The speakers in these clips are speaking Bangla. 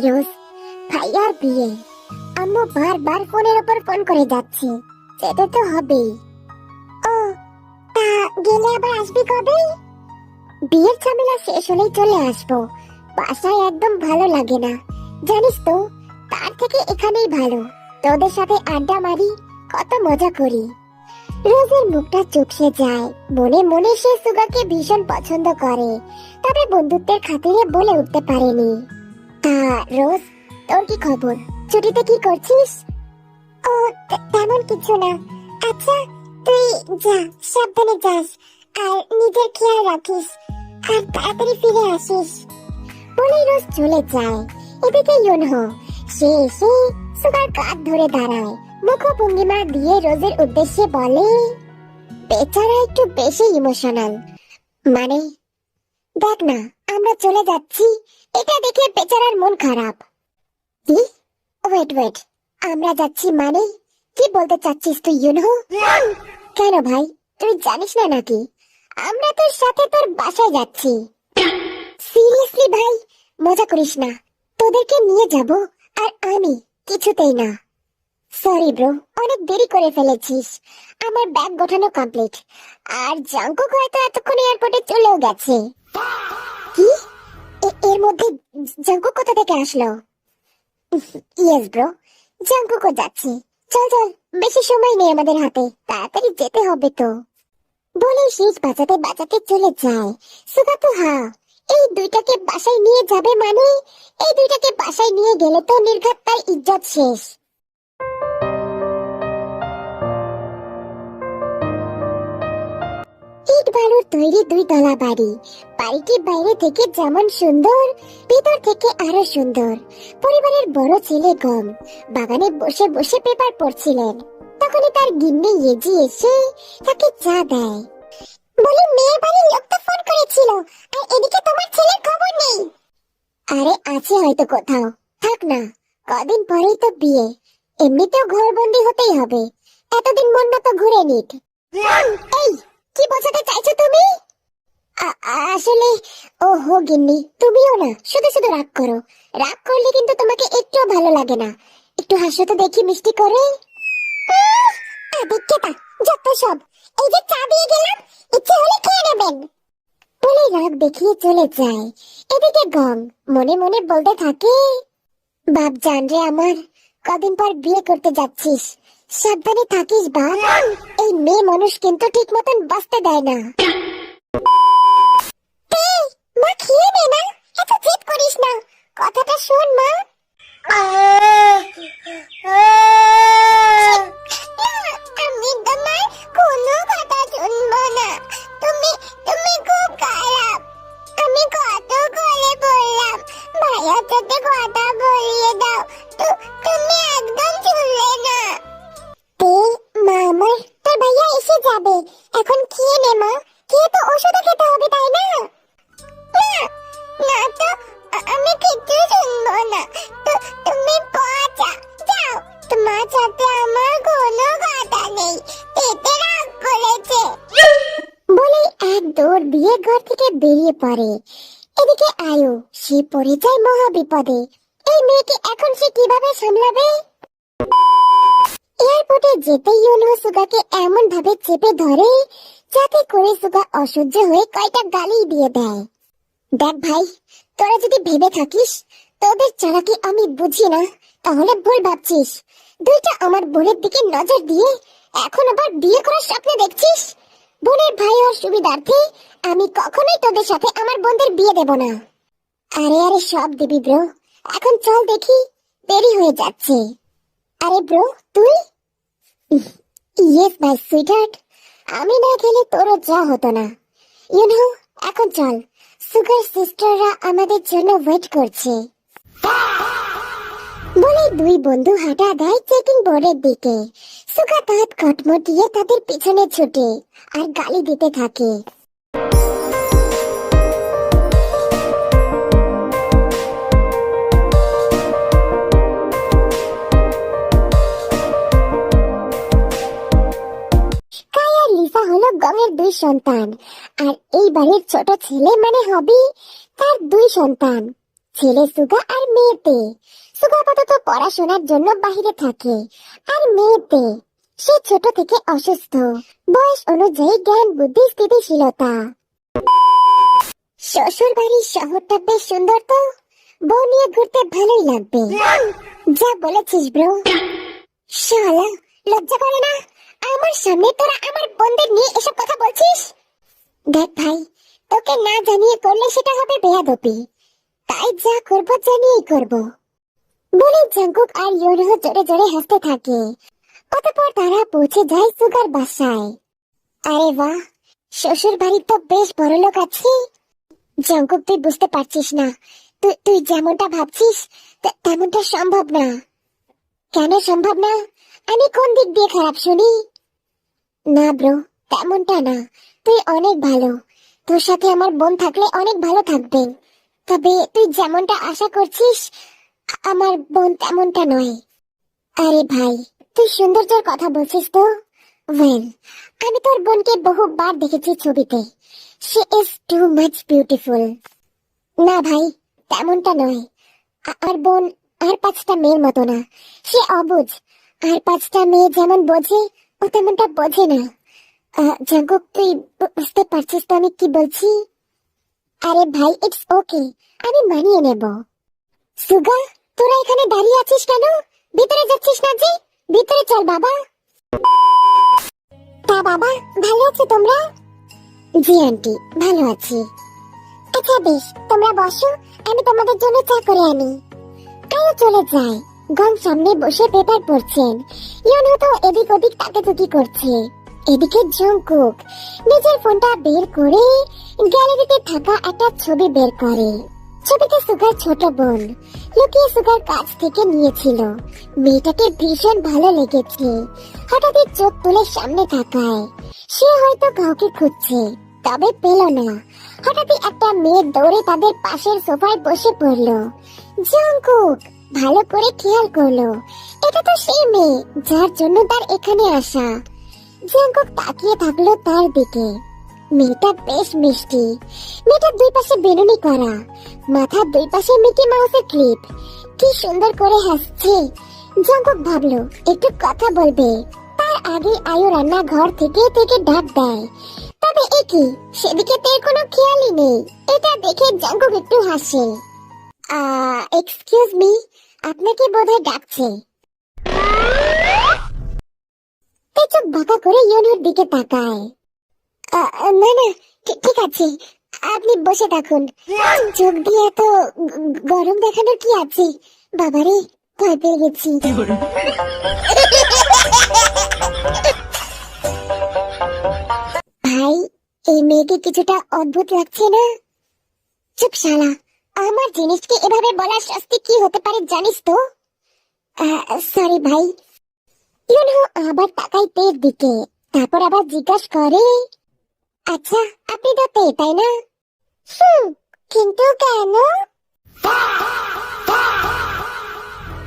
রোজ, ভাইয়ার বিয়ে। আম্মু বারবার ফোনের উপর ফোন করে যাচ্ছে, যেতে তো হবেই। ও, তা গেলে আবার আসবি কবে? বিয়ের ঝামেলা শেষ হলেই চলে আসবো। বাসায় একদম ভালো লাগে না, জানিস তো। তার থেকে এখানেই ভালো, তোদের সাথে আড্ডা মারি, কত মজা করি। রোজের মুখটা চুপসে যায়, মনে মনে সে সুগাকে ভীষণ পছন্দ করে, তবে বন্ধুত্বের খাতিরে বলে উঠতে পারেনি। তা রোজ, তোর কি খবর? ছুটিতে কি করছিস? ও, তেমন কিছু না। আচ্ছা, তুই যা, সাবধানে যাস, আর নিজের খেয়াল রাখিস, আর তাড়াতাড়ি ফিরে আসিস। বলেই রোজ চলে যায়। এদিকে ইউনহো, সে এসে সুগার কাঁধ ধরে দাঁড়ায়, মুখভঙ্গিমা দিয়ে রোজের উদ্দেশ্যে বলে, বেচারা একটু বেশি ইমোশনাল। মানে, দেখ না, আমরা চলে যাচ্ছি, এটা দেখে বেচারার মন খারাপ। কি? ওয়েট ওয়েট, আমরা যাচ্ছি মানে কি বলতে চাচ্ছিস তুই ইউনহো? কেন ভাই, তুই জানিস না নাকি আমরা তোর সাথে তোর বাসায় যাচ্ছি? সিরিয়াসলি ভাই, মজা করিস না, তোদেরকে নিয়ে যাব, আর আমি কিছুতেই না। সরি ব্রো, অনেক দেরি করে ফেলেছিস। আমার ব্যাগ গোছানো কমপ্লিট, আর জাঙ্কুক হয়তো এতক্ষণ এয়ারপোর্টে চলেও গেছে। কি? এর মধ্যে জাঙ্কুক কোথা থেকে আসলো? ইয়েস ব্রো, জাঙ্কুকও যাচ্ছে। চল চল, বেশি সময় নেই আমাদের হাতে, তাড়াতাড়ি যেতে হবে তো। বলে শেষ বাজাতে বাজাতে চলে যায়। সুগা তো এই দুইটাকে বাসায় নিয়ে যাবে মানে, এই দুইটাকে বাসায় নিয়ে গেলে তো নির্ঘাত তার ইজ্জত শেষ। ইট বালুর তৈরি 2 তলা বাড়ি। বাড়িটি বাইরে থেকে যেমন সুন্দর, ভিতর থেকে আরো সুন্দর। পরিবারের বড় ছেলে গম বাগানে বসে বসে পেপার পড়ছিলেন। তখনই তার গিন্নি ইয়েজি এসে তাকে চা দেয়। বলি, মেয়ের বাড়ির লোক তো ফোন করেছিল, আর এদিকে তোমার ছেলের খবর নেই। আরে আছে হয়তো কোথাও, থাক না, কদিন পরেই তো বিয়ে, এমনিতেও ঘরবন্দি হতেই হবে, এতদিন মনটা তো ঘুরে নিক। এই, কি বোঝাতে চাইছো তুমি? আসলে, ও হো গিন্নি, তুমিও না শুধু শুধু রাগ করো। রাগ করলে কিন্তু তোমাকে একটু ভালো লাগে না। একটু হাসো তো দেখি মিষ্টি করে। আদিত্যতা, যত সব। এই যে চা দিয়ে গেলাম, ইচ্ছে হলে খেয়ে নেবেন। বলে রাগ দেখিয়ে চলে যায়। এদিকে গং মনে মনে বলতে থাকে, বাপ জান রে আমার, কদিন পর বিয়ে করতে যাচ্ছিস, সাবধানে থাকিস বাপ। এই মেয়ে মানুষ কিন্তু ঠিক মতন বাঁচতে দেয় না। মা, খেয়ে নে না, এত জেদ করিস না, কথাটা শোন মা। আমি তোমার কোনো কথা শুনবো না। তুমি তুমি খুব খারাপ। আমি কত করে বললাম ভাইয়ার সাথে কথা বলিয়ে দাও, তুমি একদম শুনলে না। মা আমার, তোর ভাইয়া এসে যাবে, এখন খেয়ে নে মা, খেয়ে তো ওষুধ খেতে হবে তাই না? না তো, আমি কিচ্ছু শুনবো না। তুমি পচা যাও, তোমার সাথে আমার কোনো কথা নেই, পেটে রাগ করেছে। বলে এক দৌড় দিয়ে ঘর থেকে বেরিয়ে পড়ে। এদিকে আয়ু, সে পড়ে যায় মহা বিপদে। এই মেয়েকে এখন সে কিভাবে সামলাবে? এয়ারপোর্টে যেতে ইউনো সুগাকে এমন ভাবে চেপে ধরে যাতে করে সুগা অসহ্য হয়ে কয়টা গালি দিয়ে দেয়। দেখ ভাই, তোরা যদি ভেবে থাকিস তোদের চালাকি আমি বুঝি না, তাহলে ভুল ভাবছিস। দুইটা আমার বোনের দিকে নজর দিয়ে এখন আবার বিয়ে করার স্বপ্ন দেখছিস। বোনের ভাই হওয়ার সুবিধার্থে আমি কখনোই তোদের সাথে আমার বোনদের বিয়ে দেব না। আরে আরে, সব দিবি ব্রো, এখন চল দেখি, দেরি হয়ে যাচ্ছে। আরে ব্রো, তুই? ইয়েস মাই সুইটহার্ট, আমি না গেলে তোরও যা হতো না। ইউনো, এখন চল, সুগার সিস্টাররা আমাদের জন্য ওয়েট করছে। বলে দুই বন্ধু হাঁটা দেয় চেকিং বোর্ডের দিকে। সুগা দাঁত কটমটিয়ে তাদের পিছনে ছুটে আর গালি দিতে থাকে। লিসা হলো গমের 2 সন্তান, আর এই বাড়ির ছোট ছেলে মানে হবে তার 2 সন্তান। ছেলে সুগা আর মেয়েতে। সুগা আপাতত পড়াশোনার জন্য বাইরে থাকে, আর মেয়েতে সে ছোট থেকে অসুস্থ, বয়স অনুযায়ী জ্ঞান বুদ্ধি স্থিতিশীলতা। শ্বশুর বাড়ির শহরটা বেশ সুন্দর তো, বউ নিয়ে ঘুরতে ভালোই লাগবে। যা বলেছিস ব্রো। শালা, লজ্জা করে না আমার সামনে তোরা আমার বোনদের নিয়ে এসব কথা বলছিস? দেখ ভাই, তোকে না জানিয়ে করলে সেটা হবে বেয়াদবি, তাই যা করবো জানিয়েই করবো বলে জাঙ্কুক আর ইয়োনহো জোরে জোরে হাসতে থাকে। অতঃপর তারা পৌঁছে যায় সুগার বাসায়। আরে বাহ, শ্বশুর বাড়ি তো বেশ বড় লোক আছে। জাঙ্কুক, তুই বুঝতে পারছিস না, তুই যেমনটা ভাবছিস তেমনটা সম্ভব না। কেন সম্ভব না? আমি কোন দিক দিয়ে খারাপ শুনি? না ব্রো, তেমনটা না, তুই অনেক ভালো। তোর সাথে আমার বোন থাকলে অনেক ভালো থাকবে। তবে তুই যেমনটা আশা করছিস আমার বোন তেমনটা নয়। আরে ভাই, তুই সৌন্দর্যের কথা বলছিস তো? ওয়েল, আমি তোর বোনকে বহুবার দেখেছি ছবিতে। She is too much beautiful. না ভাই, তেমনটা নয়। আর বোন আর 5টা মেয়ের মতো না, সে অবুঝ। আর 5টা মেয়ে যেমন বোঝে ও তেমনটা বোঝে না। জাঙ্কুক, তুই বুঝতে পারছিস তো আমি কি বলছি? আরে ভাই, ইটস ওকে, আমি মানিয়ে নেব। সুগা, তোরা এখানে দাঁড়িয়ে আছিস কেন? ভিতরে যাচ্ছিস না যে? ভিতরে চল বাবা। তা বাবা, ভালো আছো তোমরা? জি আন্টি, ভালো আছি। আচ্ছা বেশ, তোমরা বসো, আমি তোমাদের জন্য চা করে আনি। আয়ো চলে যায়। গং সামনে বসে পেপার পড়ছেন। ইয়োনহো তো এদিক ওদিক তাকাতুকি করছে। এদিকে জংকুক নিজের ফোনটা বের করে গ্যালারিতে থাকা একটা ছবি বের করে। ছবিতে সুগার ছোট বোন লুকিয়ে সুগার কাছ থেকে নিয়েছিল। মেয়েটাকে ভীষণ ভালো লেগেছে। হঠাৎই চোখ তুলে সামনে তাকায়। সে হয়তো কাউকে খুঁজছে, তবে পেল না। হঠাৎই একটা মেয়ে দৌড়ে তাদের পাশের সোফায় বসে পড়ল। জংকুক ভালো করে খেয়াল করলো, এটা তো সেই মেয়ে যার জন্য তার এখানে আসা। জংকুক তাকিয়ে থাকলো তার দিকে। মেয়েটা বেশ মিষ্টি। মেয়েটার দুই পাশে বেনুনি করা, মাথার দুই পাশে মিকি মাউসের ক্লিপ। কি সুন্দর করে হাসছে। জংকুক ভাবলো একটু কথা বলবে, তার আগে আয়ু রান্না ঘর থেকে ডাক দেয়। তবে একি, সেদিকে তার কোনো খেয়ালই নেই। এটা দেখে জংকুক একটু হাসে। এক্সকিউজ মি, আপনাকে বোধহয় ডাকছে। চোখ বাঁকা করে ইয়োনহোর দিকে তাকায়। না না, ঠিক আছে, আপনি বসে থাকুন। চোখ দিয়ে এত গরম দেখানোর কি আছে? বাবারে, ভয় পেয়ে গেছি। ভাই, এই মেয়েকে কিছুটা অদ্ভুত লাগছে না? চুপ শালা, আমার জিনিসকে এভাবে বলার শাস্তি কি হতে পারে জানিস তো? সরি ভাই। ইয়োনহো আবার তাকায় তের দিকে, তারপর আবার জিজ্ঞাসা করে, আচ্ছা আপনি তো তে, তাই না? কিন্তু কেন?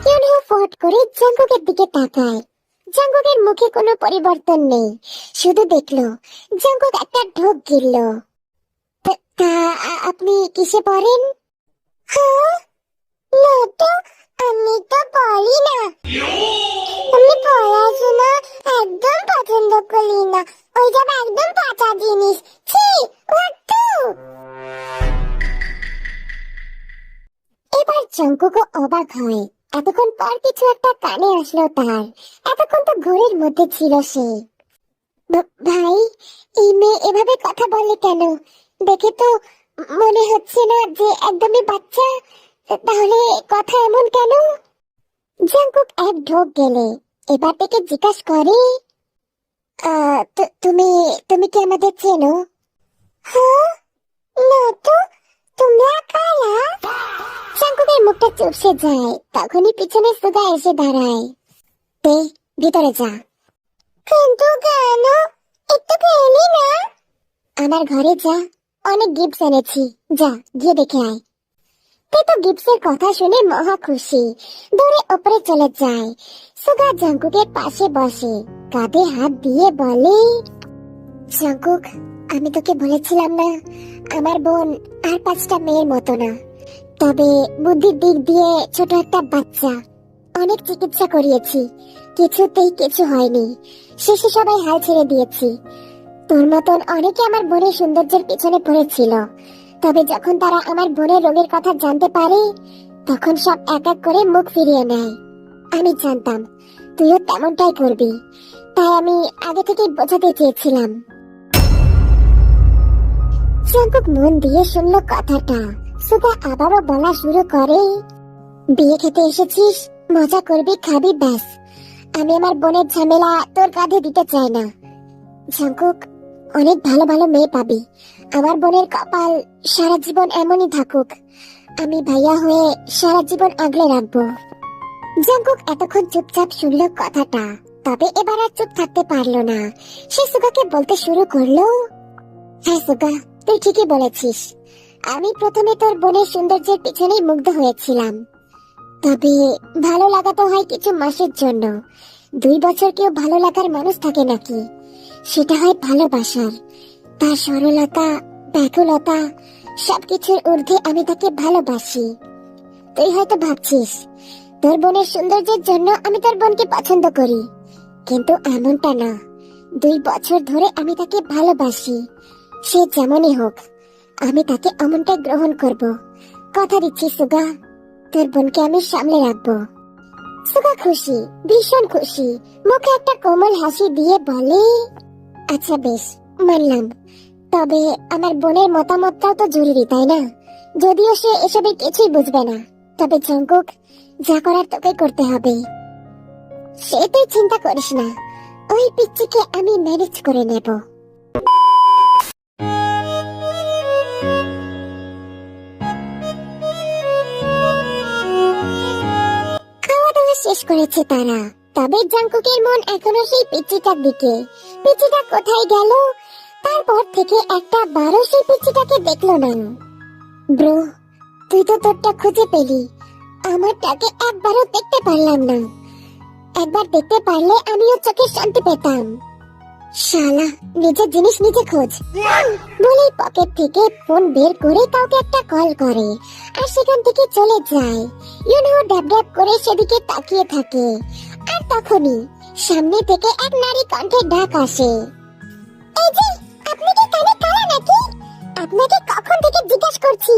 ইয়োনহো ফট করে জাঙ্কুকের দিকে তাকায়। জাঙ্কুকের মুখে কোনো পরিবর্তন নেই, শুধু দেখলো জাঙ্কুক একটা ঢোক গিলল। তা আপনি কিসে পড়েন? হ্যাঁ, না তো, আমি তো পড়ি না। আমি পড়াশোনা একদম পছন্দ করি না, ওই সব একদম পচা জিনিস। ছি, ওয়াট্টু। এবার জংকুকও অবাক হয়। এতক্ষণ পর কিছু একটা কানে আসলো তার। এতক্ষণ তো ঘোরের মধ্যে ছিল সে। ভাই, এই মেয়ে এভাবে কথা বলে কেন? দেখে তো মনে হচ্ছে না যে একদমই বাচ্চা, তাহলে কথা এমন কেন? জাঙ্কুক এক ঢোক গেলে এবার থেকে জিজ্ঞাসা করে, তুমি তুমি কি আমাদের চেনো? হ্যাঁ, না তো, তোমরা কারা? জাঙ্কুকের মুখটা চুপসে যায়। তখনই পিছনে সুগা এসে দাঁড়ায়। তে, ভিতরে যা। কিন্তু কেন? একটু খেলি না? আমার ঘরে যা, অনেক গিফট এনেছি, যা গিয়ে দেখে আয়। তে তো গিফটের কথা শুনে মহা খুশি, দৌড়ে ওপরে চলে যায়। সুগা জাঙ্কুকের পাশে বসে, কাঁধে হাত দিয়ে বলে, জাঙ্কুক, আমি তোকে বলেছিলাম না আমার বোন আর 5টা মেয়ের মতো না। তবে বুদ্ধির দিক দিয়ে ছোট একটা বাচ্চা। অনেক চিকিৎসা করিয়েছি, কিছুতেই কিছু হয়নি। শেষে সবাই হাল ছেড়ে দিয়েছি। তোর মতন অনেকে আমার বোনের সৌন্দর্যের পেছনে পড়েছিল, তবে যখন তারা আমার বোনের রোগের কথা জানতে পারে তখন সব এক এক করে মুখ ফিরিয়ে নেয়। আমি জানতাম তুইও তেমনটাই করবি, তাই আমি আগে থেকেই বোঝাতে চেয়েছিলাম। জাঙ্কুক মন দিয়ে শুনল কথাটা। সুগা আবারও বলা শুরু করে, বিয়ে খেতে এসেছিস, মজা করবি, খাবি, ব্যাস। আমি আমার বোনের ঝামেলা তোর কাঁধে দিতে চাই না। জাঙ্কুক, অনেক ভালো ভালো মেয়ে পাবি। আমার বোনের কপাল সারা জীবন এমনই থাকুক। আমি ভাইয়া হয়ে সারা জীবন আগলে রাখবো। জাঙ্কুক এতক্ষণ চুপচাপ শুনল কথাটা, তবে এবার আর চুপ থাকতে পারলো না। সে সুগাকে বলতে শুরু করলো, হ্যাঁ সুগা, তুই ঠিকই বলেছিস। আমি প্রথমে তোর বোনের সৌন্দর্যের পিছনেই মুগ্ধ হয়েছিলাম, তবে ভালো লাগা তো হয় কিছু মাসের জন্য। 2 বছর কেউ ভালো লাগার মানুষ থাকে নাকি? সেটা হয় ভালোবাসার। তার সরলতা, ব্যাকুলতা, সবকিছুর ঊর্ধ্বে আমি তাকে ভালোবাসি। তুই হয়তো ভাবছিস তোর বোনের সৌন্দর্যের জন্য আমি তোর বোনকে পছন্দ করি, কিন্তু এমনটা না। 2 বছর ধরে আমি তাকে ভালোবাসি। সে যেমনই হোক, আমি তাকে অমনটাই গ্রহণ করব। কথা দিচ্ছি সুগা, তোর বোনকে আমি সামলে রাখবো। সুগা খুশি, ভীষণ খুশি। মুখে একটা কোমল হাসি দিয়ে বলে, আচ্ছা বেশ, মানলাম। তবে আমার বোনের মতামতটাও তো জরুরি, তাই না? যদিও সে এসবের কিছুই বুঝবে না, তবে জাঙ্কুক, যা করার তোকে করতে হবে। সে তুই চিন্তা করিস না, ওই পিচ্চিকে আমি ম্যানেজ করে নেব। খাওয়া দাওয়া শেষ করেছে তারা, তবে জাঙ্কুকের মন এখনো সেই পিচ্চিটার দিকে। পিচ্চিটা কোথায় গেল? তারপর থেকে একটা বারো সেই পিচ্চিটাকে দেখলো না। ব্রো, তুই তো তোরটা খুঁজে পেলি, আমারটাকে একবারও দেখতে পারলাম না। একবার দেখতে পারলে আমিও চোখে শান্তি পেতাম। শালা, নিজের জিনিস নিজে খোঁজ বলেই পকেট থেকে ফোন বের করে কাউকে একটা কল করে, আর সেখান থেকে চলে যায়। ইউনো ড্যাব ড্যাব করে সেদিকে তাকিয়ে থাকে, আর তখনই সামনে থেকে এক নারী কণ্ঠের ডাক আসে, এই যে, আপনি কি কানে কালা নাকি? আপনাকে কখন থেকে জিজ্ঞাসা করছি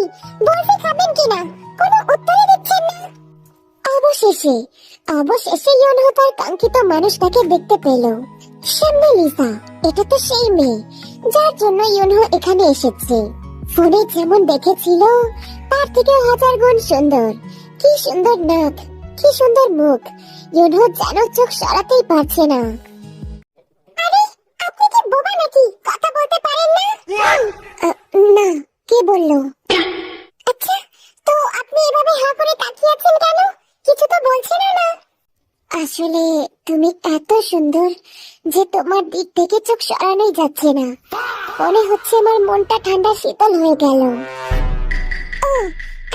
বরফি খাবেন কিনা, কোনো উত্তরই দিচ্ছেন না। অবশেষে ইউনো তার কাঙ্ক্ষিত মানুষটাকে দেখতে পেল। সামনে লিসা, এটা তো সেই মেয়ে যার জন্য ইউনো এখানে এসেছে। ফোনে যেমন দেখেছিল তার থেকে 1000 গুণ সুন্দর। কি সুন্দর নাক, কি সুন্দর মুখ। ইউনো যেন চোখ সরাতেই পারছে না। আরে, আপনি কি বোবা নাকি? কথা বলতে পারেন না? না, কে বললো? আচ্ছা, তো আপনি এভাবে হা করে তাকিয়ে আছেন কেন? কিছু তো বলছেন না। আসলে তুমি এত সুন্দর যে তোমার দিক থেকে চোখ সরানোই যাচ্ছে না। মনে হচ্ছে আমার মনটা ঠান্ডা শীতল হয়ে গেল। ও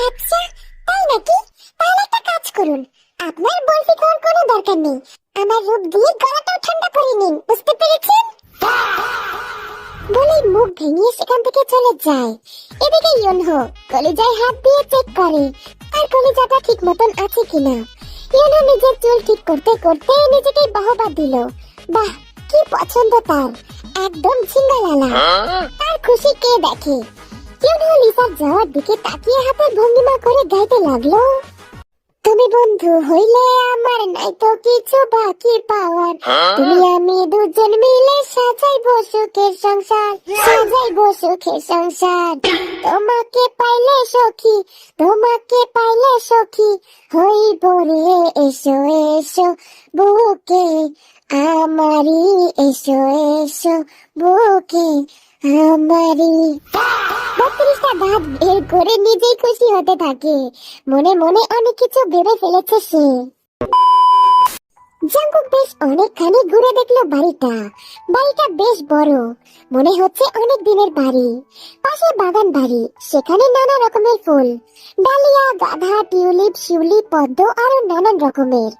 আচ্ছা, তাই নাকি? তাহলে একটা কাজ করুন, আপনার বরফি খাওয়ার কোনো দরকার নেই। আমার রূপ দিয়ে গলাটাও ঠান্ডা করে নিন, বুঝতে পেরেছেন? বলে মুখ ভেঙে সেখান থেকে চলে যায়। এদিকে ইউনহো কলিজায় হাত দিয়ে চেক করে আর কলিজাটা ঠিক মতন আছে কিনা। ইউনহো নিজের চুল ঠিক করতে করতে নিজেকে বাহবা দিল। বাহ, কি পছন্দ তার, একদম ঝিঙ্গালালা। তার খুশি কে দেখে? ইউনহো লিসার যাওয়ার দিকে তাকিয়ে হাতের ভঙ্গিমা করে গাইতে লাগলো, তুমি বন্ধু হইলে আমার নাই তো কিছু বাকি পাওয়ার। তুমি আমি দুজন মিলে সাজাইবো সুখের সংসার, সাজাইবো সুখের সংসার। তোমাকে পাইলে সখী, তোমাকে পাইলে সখী হইব রে, এসো এসো বুকে আমারি, এসো এসো বুকে আমারি। 32টা দাঁত বের করে নিজেই খুশি হতে থাকে। মনে মনে অনেক কিছু ভেবে ফেলেছে সে। জাঙ্কুক বেশ অনেকখানি ঘুরে দেখলো বাড়িটা। বাড়িটা বেশ বড়, মনে হচ্ছে অনেক দিনের বাড়ি। পাশে বাগান বাড়ি, সেখানে নানা রকমের ফুল, ডালিয়া, গাঁদা, টিউলিপ, শিউলি, পদ্ম আরো নানান রকমের।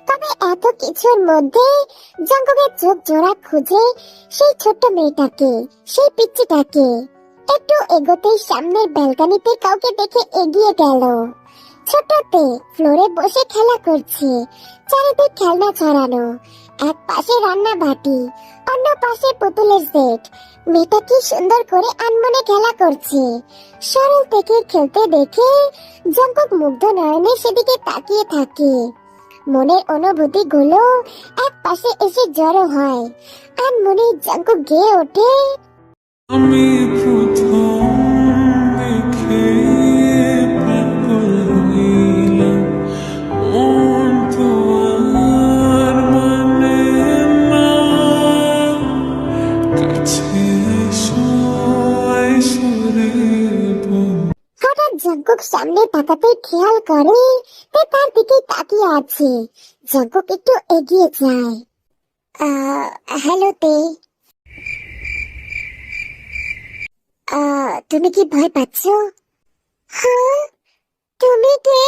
তবে এত কিছুর মধ্যে জাঙ্কুকের চোখ জোড়া খুঁজে সেই ছোট্ট মেয়েটাকে, সেই পিচ্চিটাকে। একটু এগোতেই সামনের ব্যালকনিতে কাউকে দেখে এগিয়ে গেল। ছোটতে ফ্লোরে বসে খেলা করছে, চারিদিক খেলনা ছড়ানো, এক পাশে রান্না বাটি, অন্য পাশে পুতুলের সেট। মেয়েটা কি সুন্দর করে আনমনে খেলা করছে। সরল থেকে খেলতে দেখে জঙ্কুক মুগ্ধ নয়নে সেদিকে তাকিয়ে থাকে। মনের অনুভূতি গুলো এক পাশে এসে জড়ো হয়। আনমনে জঙ্কুক গেয়ে ওঠে, আমি প্রথম দেখে পাগল হইলাম, মন তো আর মানে না, কাছে এসো এসো রে বন্ধু। হঠাৎ জঙ্কুক সামনে তাকাতেই খেয়াল করে তে তার দিকে তাকিয়ে আছে। জঙ্কুক একটু এগিয়ে যায়। হ্যালো তে, তুমি কি ভয় পাচ্ছ? হ্যাঁ, তুমি কে?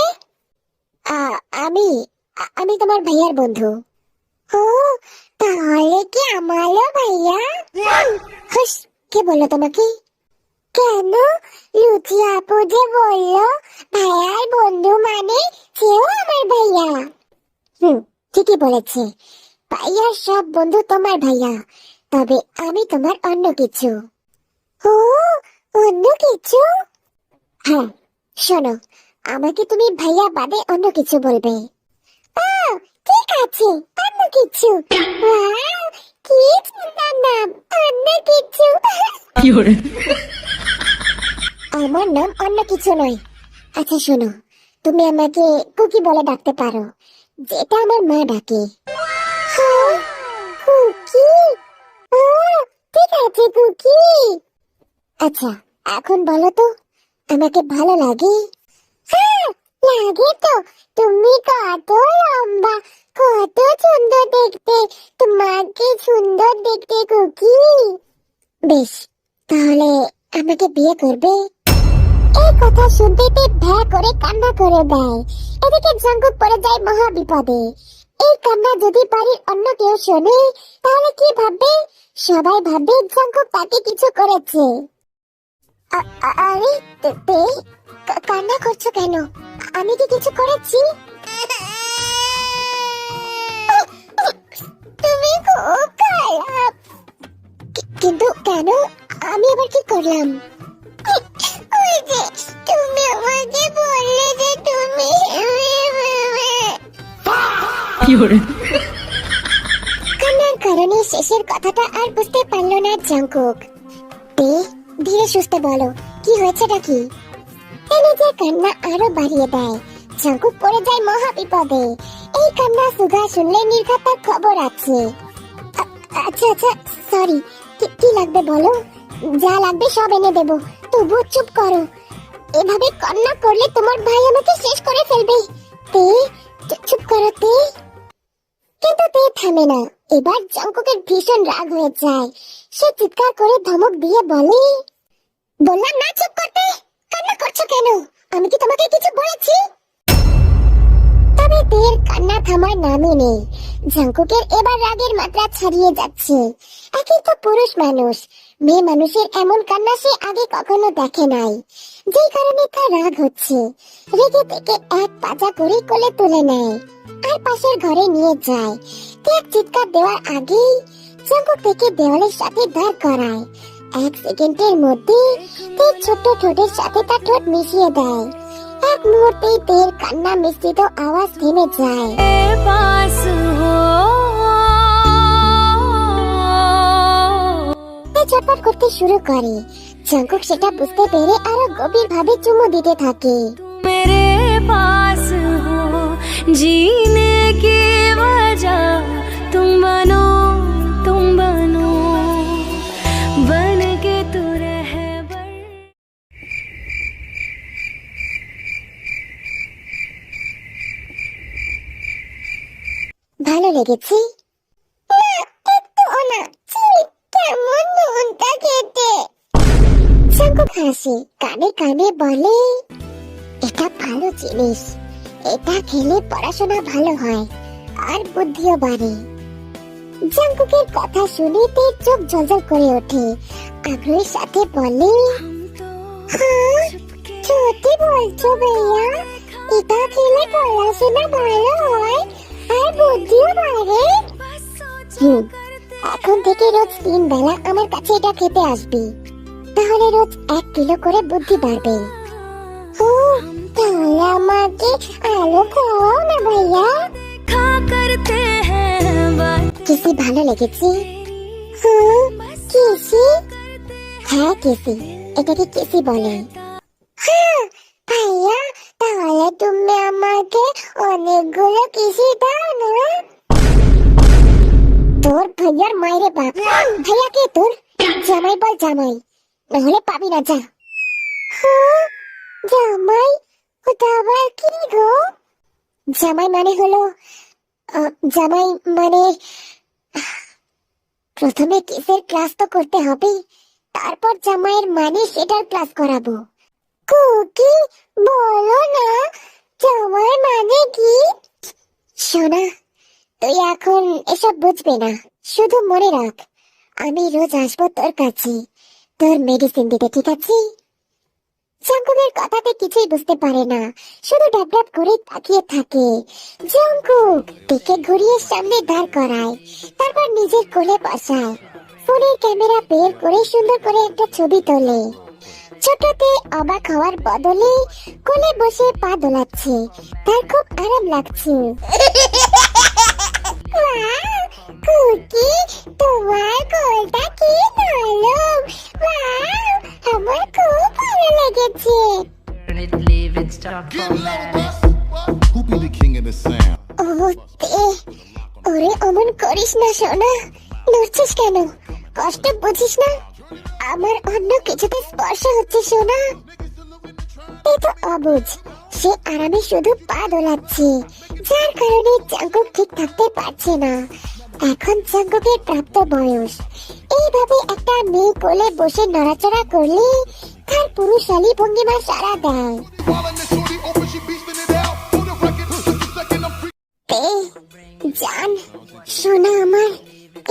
আমি আমি তোমার ভাইয়ার বন্ধু। ও, তাহলে কি আমারও ভাইয়া? হুস, কে বললো তোমাকে? কেন, লুচি আপু যে বললো ভাইয়ার বন্ধু মানে সেও আমার ভাইয়া। ঠিকই বলেছে, ভাইয়ার সব বন্ধু তোমার ভাইয়া, তবে আমি তোমার অন্য কিছু। ও, অন্য কিছু? হ্যাঁ, শোনো, আমাকে তুমি ভাইয়া বাদে অন্য কিছু বলবে। ঠিক আছে, অন্য কিছু। ওয়াও, কি সুন্দর নাম, অন্য কিছু। আমার নাম অন্য কিছু নয়। আচ্ছা শোনো, তুমি আমাকে কুকি বলে ডাকতে পারো, যেটা আমার মা ডাকে। হ্যাঁ, কুকি? ও, ঠিক আছে কুকি। আচ্ছা, এখন বলো তো, আমাকে ভালো লাগে? হ্যাঁ, লাগে তো। তুমি কত লম্বা, কত সুন্দর দেখতে, তোমাকে সুন্দর দেখতে কুকি। বেশ, তাহলে আমাকে বিয়ে করবে? এই কথা শুনতে ভ্যা করে কান্না করে দেয়। এদিকে জঙ্কুক পড়ে যায় মহা বিপদে। এই কান্না যদি বাড়ির অন্য কেউ শোনে তাহলে কি ভাববে? সবাই ভাববে জঙ্কুক তাকে কিছু করেছে। আরে তে, কান্না করছো কেন? আমি কি কিছু করেছি? তুমি খুব খারাপ। কিন্তু কেন? আমি আবার কি করলাম? ওই যে তুমি আমাকে বললে যে তুমি কান্নার কারণে শেষের কথাটা আর বুঝতে পারলো না জঙ্কুক। ধীরে সুস্থে বলো, কি হয়েছেটা কি? নিজের কান্না আরো বাড়িয়ে দেয়। জঙ্কুক পড়ে যায় মহা বিপদে। এই কান্না সুগা শুনলে নির্ঘাত তার খবর আছে। আচ্ছা আচ্ছা, সরি, কি লাগবে বলো, যা লাগবে সব এনে দেবো, তবুও চুপ করো। এভাবে কান্না করলে তোমার ভাই আমাকে শেষ করে ফেলবে। তে, চুপ করো তে। কিন্তু তে থামে না। এবার জঙ্কুকের ভীষণ রাগ হয়ে যায়। সে চিৎকার করে ধমক দিয়ে বলে, বললাম না চুপ করতে, কান্না করছো কেন? আমি কি তোমাকে কিছু বলেছি? তবে তের কান্না থামার নামই নেই। জঙ্কুকের এবার রাগের মাত্রা ছাড়িয়ে যাচ্ছে। একই তো পুরুষ মানুষ, মেয়ে মানুষের এমন কান্না সে আগে কখনো দেখে নাই। যে কারণে তার রাগ হচ্ছে। রেগে থেকে এক পাজা করে কোলে তুলে নেয় আর পাশের ঘরে নিয়ে যায়। এক চিৎকার দেওয়ার আগেই জঙ্কুক থেকে দেওয়ালের সাথে দাঁড় করায়। এক সেকেন্ডের মধ্যে তের ছোট্ট ঠোঁটের সাথে তার ঠোঁট মিশিয়ে দেয়। এক মুহূর্তেই তের কান্না মিশ্রিত আওয়াজ থেমে যায়। ছটফট করতে শুরু করে। জঙ্কুক সেটা বুঝতে পেরে আরো গভীর ভাবে চুমু দিতে থাকে। मेरे पास हो जीने की वजह तुम बनो बन के तू रहबर। ভালো লেগেছে? কেমন নুনটা খেতে? জঙ্কুক হাসে, কানে কানে বলে, এটা ভালো জিনিস, এটা খেলে পড়াশোনা ভালো হয় আর বুদ্ধিও বাড়ে। জাঙ্কুকের কথা শুনে তের চোখ জ্বলজ্বল করে ওঠে। আগ্রহের সাথে বলে, হ্যাঁ সত্যি বলছো ভাইয়া, এটা খেলে পড়াশোনা ভালো হয় আর বুদ্ধিও বাড়ে। এখন থেকে রোজ 3 বেলা আমার কাছে এটা খেতে আসবি, তাহলে রোজ 1 কিলো করে বুদ্ধি বাড়বে। ও তাহলে আমাকে আলো খাওয়াও না ভাইয়া। खा करते हैं बात কিসি ভালো লেগেছে? হ্যাঁ কিসি, হ্যাঁ কিসি, এটাকে কিসি বলে। হ্যাঁ ভাইয়া, তাহলে তুমি আমাকে অনেকগুলো কিসি দাও না। তোর ভাইয়ার মায়েরে বাপ, ভাইয়া কে তোর? জামাই বল জামাই, নাহলে পাবি না যা। হ্যাঁ জামাই, ওটা আবার কি গো? জামাই মানে হলো জামাই মানে প্রথমে কিসের ক্লাস তো করতে হবে, তারপর জামাইয়ের মানে সেটার ক্লাস করাবো। কুকি বলো না জামাই মানে কি? সোনা, তুই এখন এসব বুঝবে না, শুধু মনে রাখ আমি রোজ আসবো তোর কাছে তোর মেডিসিন দিতে, ঠিক আছে? জাঙ্কুকের কথাতে কিছুই বুঝতে পারে না, শুধু ড্যাব ড্যাব করে তাকিয়ে থাকে। জাঙ্কুক দিকে ঘুরিয়ে সামনে দাঁড় করায়, তারপর নিজের কোলে বসায়। ফোনের ক্যামেরা বের করে সুন্দর করে একটা ছবি তোলে। ছোটতে অবাক হওয়ার বদলে কোলে বসে পা দোলাচ্ছে, তার খুব আরাম লাগছে। কুকি তোমার কোলটা কি নরম, ওয়াও আমার খুব ভালো লেগেছে। Who be the king of the sound? ও তে, ওরে অমন করিস না সোনা, নড়ছিস কেন? কষ্ট বুঝিস না? আমার অন্য কিছুতে স্পর্শ হচ্ছে সোনা। এ তো অবুঝ, সে আরামে শুধু পা দোলাচ্ছে, যার কারণে জাঙ্কুক ঠিক থাকতে পারছে না। এখন জাঙ্কুকের প্রাপ্ত বয়স, এইভাবে একটা মেয়ে কোলে বসে নড়াচড়া করলে তার পুরুষালী ভঙ্গিমা সারা দেয়। জান সোনা আমার,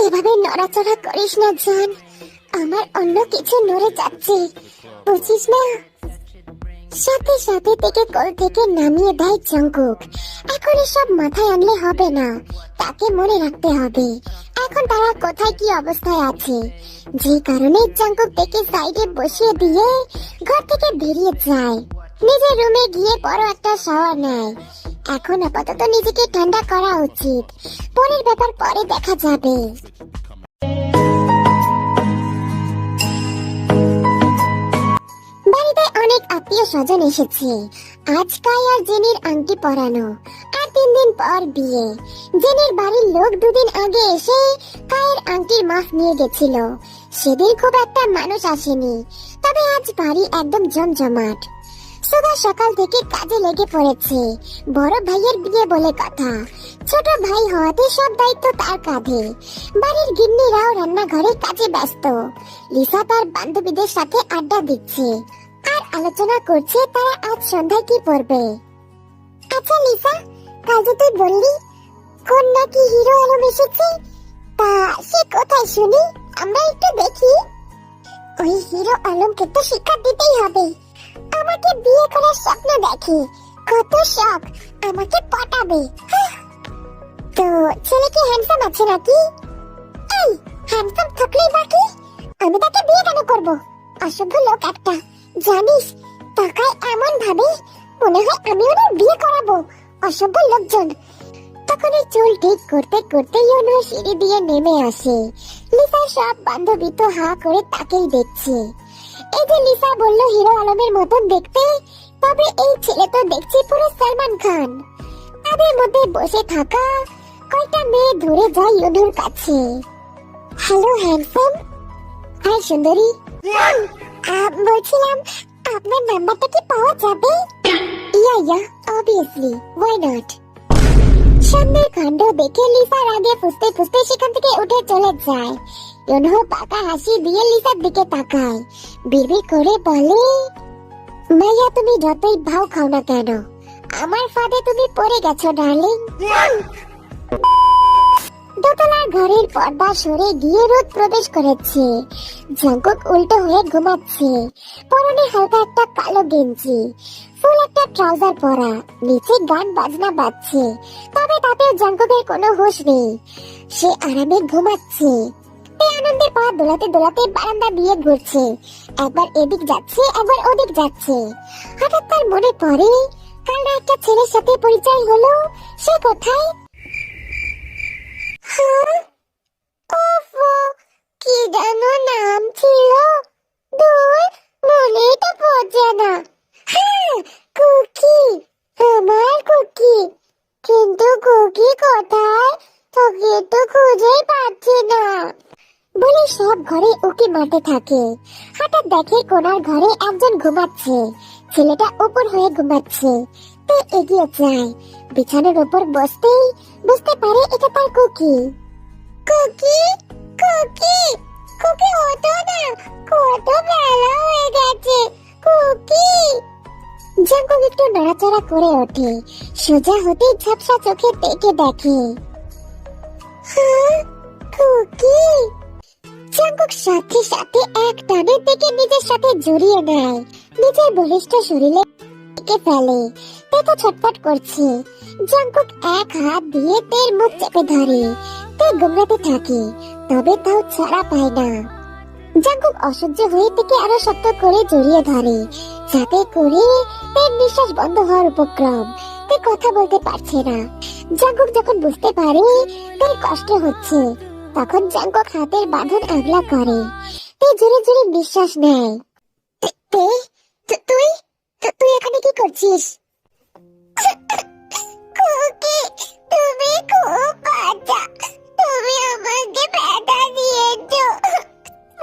এভাবে নড়াচড়া করিস না জান, আমার অন্য কিছু নড়ে যাচ্ছে, বুঝিস না? সাথে সাথে থেকে কোল থেকে নামিয়ে দেয় জাঙ্কুক। এখন এসব মাথায় আনলে হবে না, তাকে মনে রাখতে হবে এখন তারা কোথায় কি অবস্থায় আছে। যে কারণে জাঙ্কুক থেকে সাইডে বসিয়ে দিয়ে ঘর থেকে বেরিয়ে যায়, নিজের রুমে গিয়ে বড় একটা শাওয়ার নেয়। এখন আপাতত নিজেকে ঠান্ডা করা উচিত, পরের ব্যাপার পরে দেখা যাবে। বাড়িতে অনেক আত্মীয় স্বজন এসেছে। আজ কাই আর জেনির আংটি পরানো, আর 3 দিন পর বিয়ে। জেনির বাড়ির লোক 2 দিন আগে এসে কায়ের আংটির মাপ নিয়ে গেছিল। সেদিন খুব একটা মানুষ আসেনি, তবে আজ বাড়ি একদম জমজমাট। সুধা সকাল থেকে কাজে লেগে পড়েছে। বড় ভাইয়ের বিয়ে বলে কথা, ছোট ভাই হওয়াতে সব দায়িত্ব তার কাঁধে। বাড়ির গিন্নিরাও রান্নাঘরে কাজে ব্যস্ত। লিসা তার বান্ধবীদের সাথে আড্ডা দিচ্ছে আর আলোচনা করছে তারা আজ সন্ধ্যায় কি পরবে। আচ্ছা লিসা, কাল যে তুই বললি কোন নাকি হিরো আলম এসেছে, তা সে কোথায় শুনি, আমরা একটু দেখি। ওই হিরো আলমকে তো শিক্ষা দিতেই হবে। আমাকে বিয়ে করার স্বপ্ন দেখে, কত শখ, আমাকে পটাবে। তো ছেলে কি হ্যান্ডসাম আছে নাকি? এই হ্যান্ডসাম থাকলেই বাকি, আমি তাকে বিয়ে কেন করব? অসভ্য লোক একটা, জানিস তাকায় এমন ভাবে মনে হয় আমি ওনার বিয়ে করাবো। অসভ্য লোকজন। তখন এই চুল ঠিক করতে করতে ইউনো সিঁড়ি দিয়ে নেমে আসে। লিসার সব বান্ধবী তো হা করে তাকেই দেখছে। এই যে লিসা বলল হিরো আলমের মতন দেখতে, তবে এই ছেলে তো দেখছি পুরো সালমান খান। তাদের মধ্যে বসে থাকা কয়টা মেয়ে ধরে যায় ইউনোর কাছে। হ্যালো হ্যান্ডসাম, হাই সুন্দরী, বলছিলাম আপনার নাম্বারটা কি পাওয়া যাবে? Yeah obviously, why not. সামনের কাণ্ড দেখে লিসার আগে ফুসতে ফুসতে সেখান থেকে উঠে চলে যায়। ইউনো পাকা হাসি দিয়ে লিসার দিকে তাকায়, বিড়বিড় করে বলে, মাইয়া তুমি যতই ভাও খাও না কেন, আমার ফাঁদে তুমি পড়ে গেছো ডার্লিং। দোতলার ঘরের পর্দা সরে গিয়ে রোদ প্রবেশ করেছে। জাঙ্কুক উল্টো হয়ে ঘুমাচ্ছে। পরনে হালকা একটা কালো গেঞ্জি, ফুল একটা ট্রাউজার পরা, নিচে গান বাজনা বাজছে। তবে তাতেও জাঙ্কুকের কোনো হুঁশ নেই। সে আরামে ঘুমাচ্ছে। তে আনন্দে পা দোলাতে দোলাতে বারান্দা দিয়ে ঘুরছে। একবার এদিক যাচ্ছে, একবার ওদিক যাচ্ছে। হঠাৎ তার মনে পড়ে কাল না একটা ছেলের সাথে পরিচয় হলো। সে কোথায়? হ্যাঁ, ওফো, কি যেন নাম ছিল, দূর মনেই তো পড়ছে না। হ্যাঁ, কুকি, আমার কুকি। কিন্তু কুকি কোথায়? তোকে তো খুঁজেই পাচ্ছি না। বলে সব ঘরে উকি মারতে থাকে। হঠাৎ দেখে কোনার ঘরে একজন ঘুমাচ্ছে। ছেলেটা উপর হয়ে ঘুমাচ্ছে। তে এগিয়ে যায়। বিছানার উপর বসতেই বুঝতে পারে এটা তার কুকি। কুকি, কুকি, কুকি ওঠো না, কত বেলা হয়ে গেছে। কুকি। জাঙ্কুক একটু নড়াচড়া করে ওঠে। সোজা হতেই ঝাপসা চোখে তেকে দেখে। হ্যাঁ, কুকি। জাঙ্কুক সাথে সাথে এক টানে থেকে নিজের সাথে জড়িয়ে নেয়। নিজের বলিষ্ঠ শরীরে টেকে ফেলে। তে তো ছটফট করছে। জাঙ্কুক এক হাত দিয়ে তের মুখ চেপে ধরে। তে গুমরাতে থাকে, তবে তাও ছাড়া পায় না। জাঙ্কুক অসহ্য হয়ে থেকে আরো শক্ত করে জড়িয়ে ধরে, যাতে করে তের নিঃশ্বাস বন্ধ হওয়ার উপক্রম। তে কথা বলতে পারছে না। জাঙ্কুক যখন বুঝতে পারে তের কষ্ট হচ্ছে, তখন জাঙ্কুক হাতের বাঁধন আগলা করে। তে জোরে জোরে নিঃশ্বাস নেয়। তুই তুই এখানে কি করছিস? কুকি, তুমি খুব বাচ্চা। তুমি আমাকে ব্যথা দিয়েছো।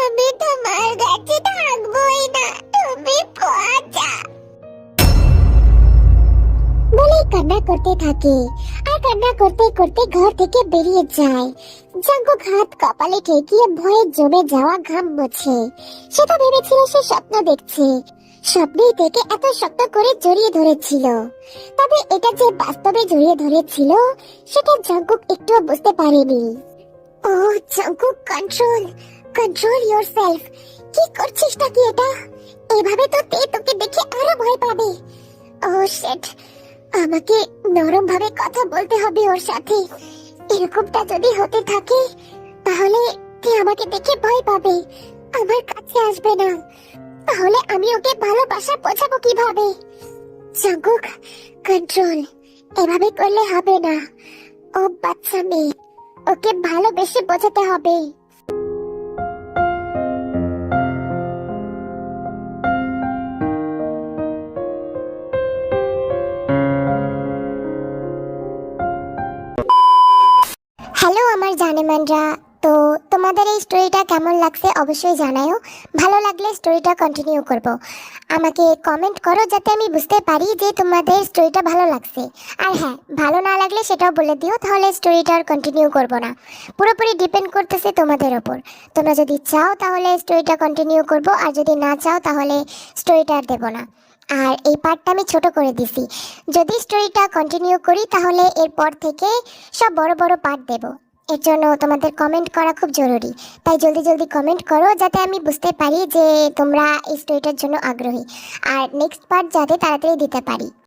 আমি তোমার কাছে থাকবোই না। তুমি বাচ্চা। বলে কান্না করতে থাকে। আর কান্না করতে করতে ঘর থেকে বেরিয়ে যায়। জাঙ্কুক হাত কপালে ঠেকিয়ে ভয়ে জমে যাওয়া ঘাম মোছে। সে তো ভেবেছিল সে স্বপ্ন দেখছে। স্বপ্নেই থেকে এত শক্ত করে জড়িয়ে ধরেছিল, তবে এটা যে বাস্তবে জড়িয়ে ধরেছিল সেটা জাঙ্কুক একটুও বুঝতে পারেনি। ও জাঙ্কুক, কন্ট্রোল কন্ট্রোল ইয়োরসেলফ। কি করছিস নাকি এটা? এভাবে তো তে তোকে দেখে আরো ভয় পাবে। ও শিট, আমাকে নরম ভাবে কথা বলতে হবে ওর সাথে। এরকমটা যদি হতে থাকে তাহলে তে আমাকে দেখে ভয় পাবে, আমার কাছে আসবে না। তাহলে আমি ওকে ভালোবাসা বোঝাবো কিভাবে? Jungkook, control. এভাবে করলে হবে না। ও বাচ্চা মেয়ে, ওকে ভালোবেসে বোঝাতে হবে। হ্যালো আমার জানেমানরা, তো তোমাদের এই স্টোরিটা কেমন লাগছে অবশ্যই জানাও। ভালো লাগলে স্টোরিটা কন্টিনিউ করব। আমাকে কমেন্ট করো যাতে আমি বুঝতে পারি যে তোমাদের স্টোরিটা ভালো লাগছে। আর হ্যাঁ, ভালো না লাগলে সেটাও বলে দিও, তাহলে স্টোরিটা আর কন্টিনিউ করব না। পুরোপুরি ডিপেন্ড করতেছে তোমাদের ওপর। তোমরা যদি চাও তাহলে স্টোরিটা কন্টিনিউ করব, আর যদি না চাও তাহলে স্টোরিটা আর দেবো না। আর এই পার্টটা আমি ছোট করে দিছি। যদি স্টোরিটা কন্টিনিউ করি তাহলে এরপর থেকে সব বড় বড় পার্ট দেব। এর জন্য তোমাদের কমেন্ট করা খুব জরুরি। তাই জলদি জলদি কমেন্ট করো যাতে আমি বুঝতে পারি যে তোমরা এই স্টোরিটার জন্য আগ্রহী, আর নেক্সট পার্ট যাতে তাড়াতাড়ি দিতে পারি।